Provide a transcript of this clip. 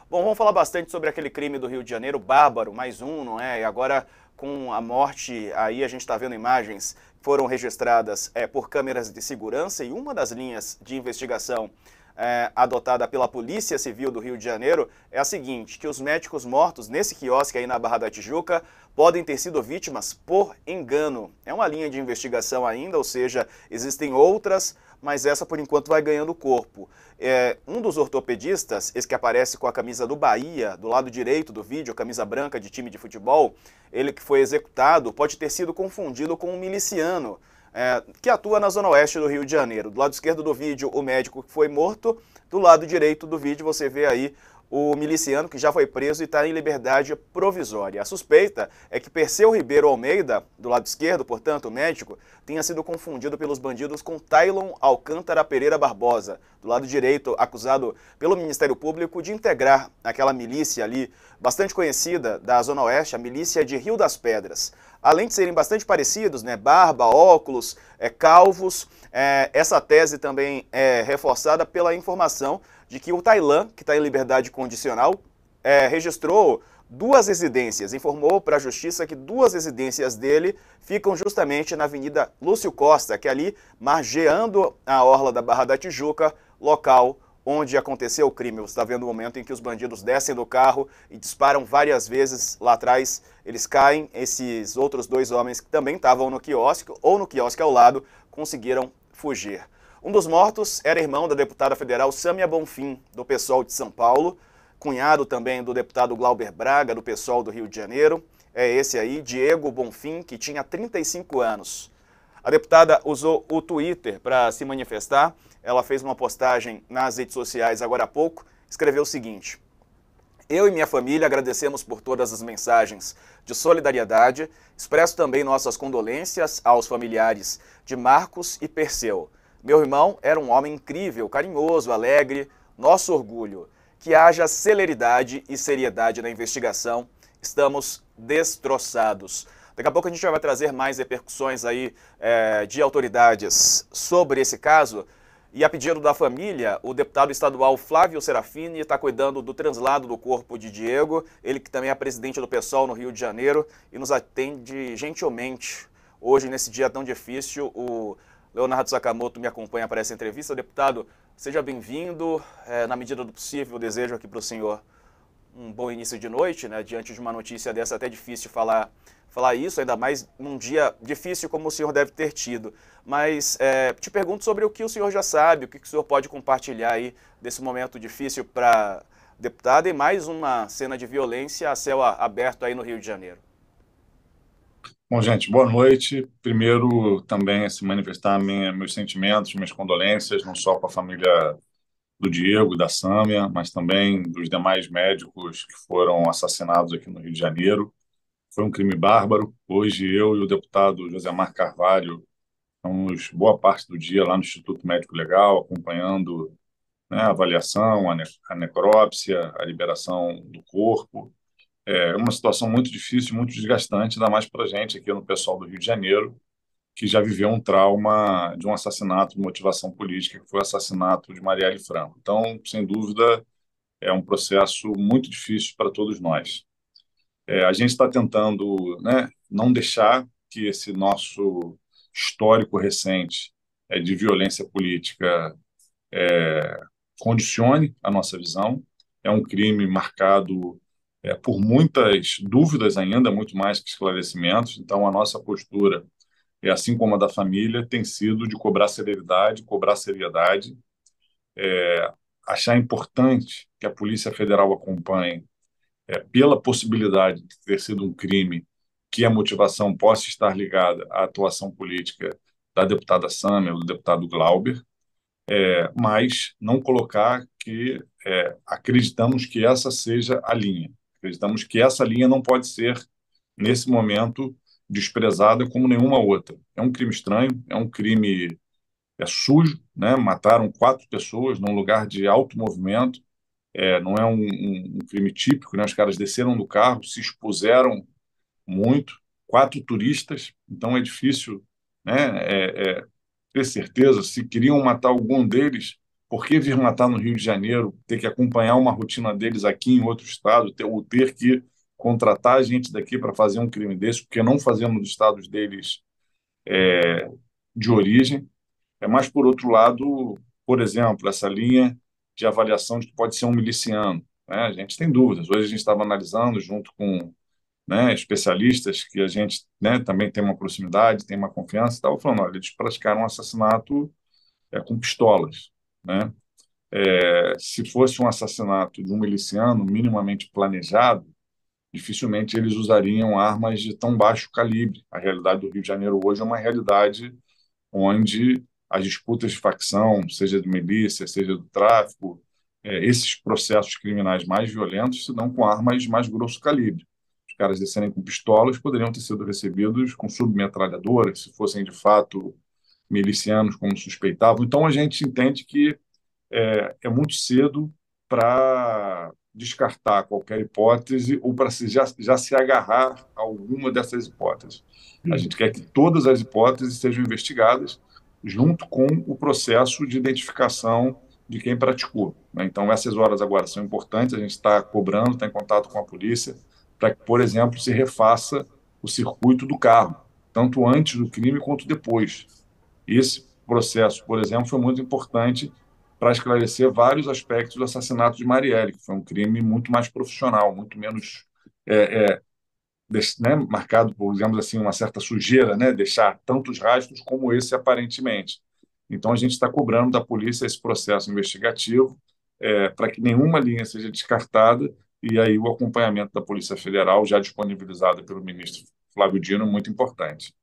Bom, vamos falar bastante sobre aquele crime do Rio de Janeiro, bárbaro, mais um, não é? E agora, com a morte, aí a gente está vendo imagens que foram registradas por câmeras de segurança e uma das linhas de investigação adotada pela Polícia Civil do Rio de Janeiro é a seguinte, que os médicos mortos nesse quiosque aí na Barra da Tijuca podem ter sido vítimas por engano. É uma linha de investigação ainda, ou seja, existem outras, mas essa por enquanto vai ganhando corpo. Um dos ortopedistas, esse que aparece com a camisa do Bahia, do lado direito do vídeo, camisa branca de time de futebol, ele que foi executado pode ter sido confundido com um miliciano que atua na zona oeste do Rio de Janeiro. Do lado esquerdo do vídeo, o médico que foi morto, do lado direito do vídeo você vê aí o miliciano que já foi preso e está em liberdade provisória. A suspeita é que Perseu Ribeiro Almeida, do lado esquerdo, portanto, o médico, tenha sido confundido pelos bandidos com Tailon Alcântara Pereira Barbosa, do lado direito, acusado pelo Ministério Público de integrar aquela milícia ali, bastante conhecida da Zona Oeste, a milícia de Rio das Pedras. Além de serem bastante parecidos, né, barba, óculos, calvos, essa tese também é reforçada pela informação de que o Tailan, que está em liberdade condicional, registrou duas residências, informou para a Justiça que duas residências dele ficam justamente na Avenida Lúcio Costa, que é ali margeando a orla da Barra da Tijuca, local onde aconteceu o crime. Você está vendo o momento em que os bandidos descem do carro e disparam várias vezes lá atrás. Eles caem, esses outros dois homens que também estavam no quiosque, ou no quiosque ao lado, conseguiram fugir. Um dos mortos era irmão da deputada federal Sâmia Bonfim, do PSOL de São Paulo, cunhado também do deputado Glauber Braga, do PSOL do Rio de Janeiro. É esse aí, Diego Bonfim, que tinha 35 anos. A deputada usou o Twitter para se manifestar. Ela fez uma postagem nas redes sociais agora há pouco, escreveu o seguinte: eu e minha família agradecemos por todas as mensagens de solidariedade. Expresso também nossas condolências aos familiares de Marcos e Perseu. Meu irmão era um homem incrível, carinhoso, alegre, nosso orgulho. Que haja celeridade e seriedade na investigação. Estamos destroçados. Daqui a pouco a gente já vai trazer mais repercussões aí de autoridades sobre esse caso. E a pedido da família, o deputado estadual Flávio Serafini está cuidando do translado do corpo de Diego, ele que também é presidente do PSOL no Rio de Janeiro e nos atende gentilmente. Hoje, nesse dia tão difícil, o Leonardo Sakamoto me acompanha para essa entrevista. Deputado, seja bem-vindo. Na medida do possível, eu desejo aqui para o senhor um bom início de noite, né? Diante de uma notícia dessa, até difícil falar isso, ainda mais num dia difícil como o senhor deve ter tido. Mas te pergunto sobre o que o senhor já sabe, o que o senhor pode compartilhar aí desse momento difícil para deputada e mais uma cena de violência a céu aberto aí no Rio de Janeiro. Bom, gente, boa noite. Primeiro, também se manifestar meus sentimentos, minhas condolências, não só com a família do Diego e da Sâmia, mas também dos demais médicos que foram assassinados aqui no Rio de Janeiro. Foi um crime bárbaro. Hoje, eu e o deputado Josemar Carvalho estamos boa parte do dia lá no Instituto Médico Legal, acompanhando, né, a avaliação, a necrópsia, a liberação do corpo. É uma situação muito difícil, muito desgastante, ainda mais para a gente aqui no pessoal do Rio de Janeiro, que já viveu um trauma de um assassinato de motivação política, que foi o assassinato de Marielle Franco. Então, sem dúvida, é um processo muito difícil para todos nós. A gente está tentando, né, não deixar que esse nosso histórico recente de violência política condicione a nossa visão. É um crime marcado por muitas dúvidas ainda, muito mais que esclarecimentos. Então, a nossa postura, assim como a da família, tem sido de cobrar celeridade, cobrar seriedade, achar importante que a Polícia Federal acompanhe, pela possibilidade de ter sido um crime que a motivação possa estar ligada à atuação política da deputada Sâmia ou do deputado Glauber, mas não colocar que acreditamos que essa seja a linha. Acreditamos que essa linha não pode ser, nesse momento, desprezada como nenhuma outra. É um crime estranho, é um crime sujo, né? Mataram 4 pessoas num lugar de alto movimento, não é um crime típico, né? Os caras desceram do carro, se expuseram muito, 4 turistas, então é difícil, né, ter certeza se queriam matar algum deles, Por que vir matar no Rio de Janeiro, ter que acompanhar uma rotina deles aqui em outro estado, ou ter que contratar gente daqui para fazer um crime desse, porque não fazemos nos estados deles de origem? É mais, por outro lado, por exemplo, essa linha de avaliação de que pode ser um miliciano, né? A gente tem dúvidas. Hoje a gente estava analisando junto com, né, especialistas que a gente, né, também tem uma proximidade, tem uma confiança, estava falando, olha, eles praticaram um assassinato com pistolas, né? Se fosse um assassinato de um miliciano minimamente planejado, dificilmente eles usariam armas de tão baixo calibre. A realidade do Rio de Janeiro hoje é uma realidade onde as disputas de facção, seja de milícia, seja do tráfico, esses processos criminais mais violentos se dão com armas de mais grosso calibre. Os caras descerem com pistolas poderiam ter sido recebidos com submetralhadoras, se fossem de fato milicianos, como suspeitavam. Então a gente entende que é muito cedo para descartar qualquer hipótese ou para já se agarrar a alguma dessas hipóteses. A gente quer que todas as hipóteses sejam investigadas junto com o processo de identificação de quem praticou, né? Então, essas horas agora são importantes, a gente está cobrando, está em contato com a polícia, para que, por exemplo, se refaça o circuito do carro, tanto antes do crime quanto depois. Esse processo, por exemplo, foi muito importante para esclarecer vários aspectos do assassinato de Marielle, que foi um crime muito mais profissional, muito menos né, marcado por, digamos assim, uma certa sujeira, né, deixar tantos rastros como esse aparentemente. Então, a gente está cobrando da polícia esse processo investigativo para que nenhuma linha seja descartada e aí o acompanhamento da Polícia Federal, já disponibilizado pelo ministro Flávio Dino, muito importante.